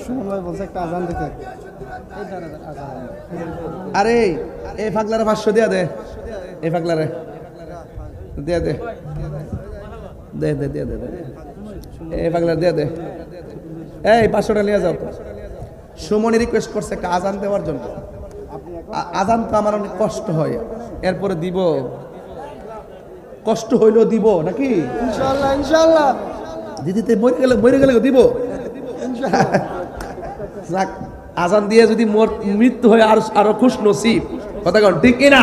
সুমন ভাই বলছে একটা আজান দিতে। আরে এই পাগলারে 500 দিয়া দে, এই পাগলারে দিয়া দে, দে দে দে দে, এই পাগলারে দিয়া দে, এই 500 টাকা নিয়ে যাও। সুমনি রিকোয়েস্ট করছে একটা আজান দেওয়ার জন্য। আজান তো আমার অনেক কষ্ট হয়, এরপরে দিব, কষ্ট হইলেও দিব নাকি? ইনশাআল্লাহ ইনশাআল্লাহ। দিদিতে মরে গেলে দিব। যাক, আজান দিয়ে যদি মোর মৃত্যু হয় আরো খুশ নসিব, কথা কন ঠিক কিনা?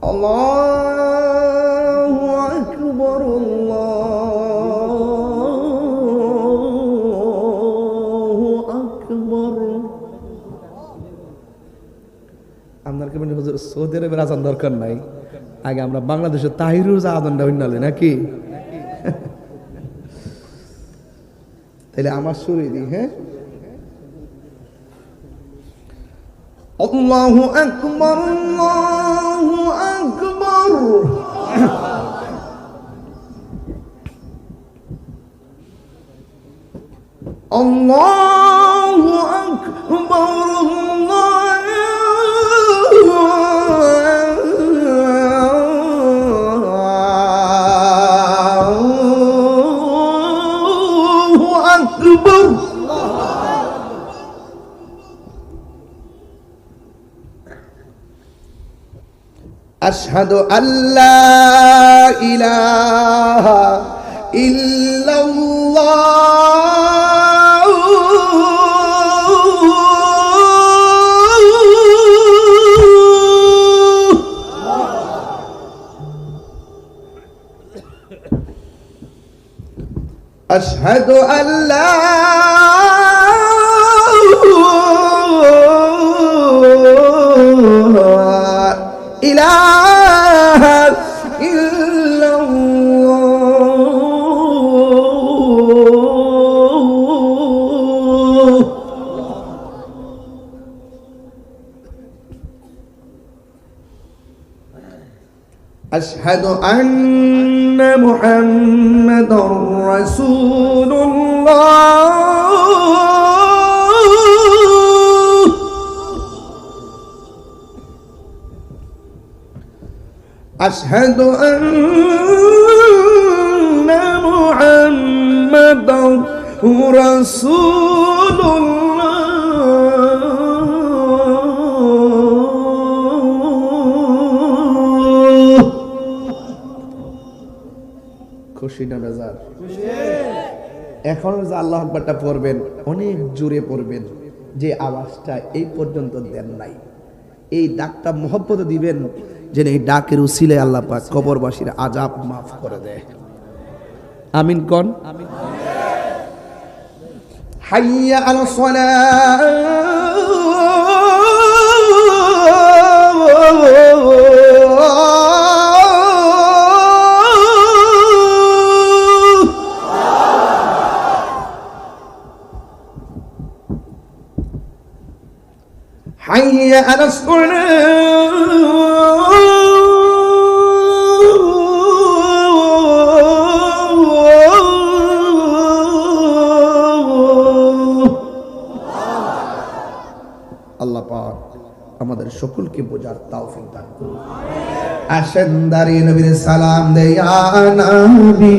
আল্লাহু আকবার, আল্লাহু আকবার। আপনার কি মনে হুজুর সৌদি আরবের আজান দরকার নাই? আগে আমরা বাংলাদেশের তাহিরুর আজানটা হইনালে নাকি? তাহলে আমার শুরু দিই। হ্যাঁ, আল্লাহু আকবার, আল্লাহু আকবার। আল্লাহু আকবার, أشهد أن لا إله إلا الله أشهد أن لا إله إلا الله أشهد أن محمد رسول الله أشهد أن محمد رسول الله খুশি না বেজার? এখন যে আল্লাহু আকবারটা পড়বেন অনেক জোরে পড়বেন, যে আওয়াজটা এই পর্যন্ত দেন নাই। এই ডাকটা মহব্বত দিবেন, যেন এই ডাকের উসিলায় আল্লাহ পাক কবরবাসীর আযাব মাফ করে দেয়। আমিন কোন? হাইয়া আলাস সালাহ, হাইয়া আলাস সালাহ, আল্লাহ পাক আমাদের সকলকে বোঝার তৌফিক দান করুন। আসেন দাঁড়িয়ে নবীর সালাম দেয়া নবী।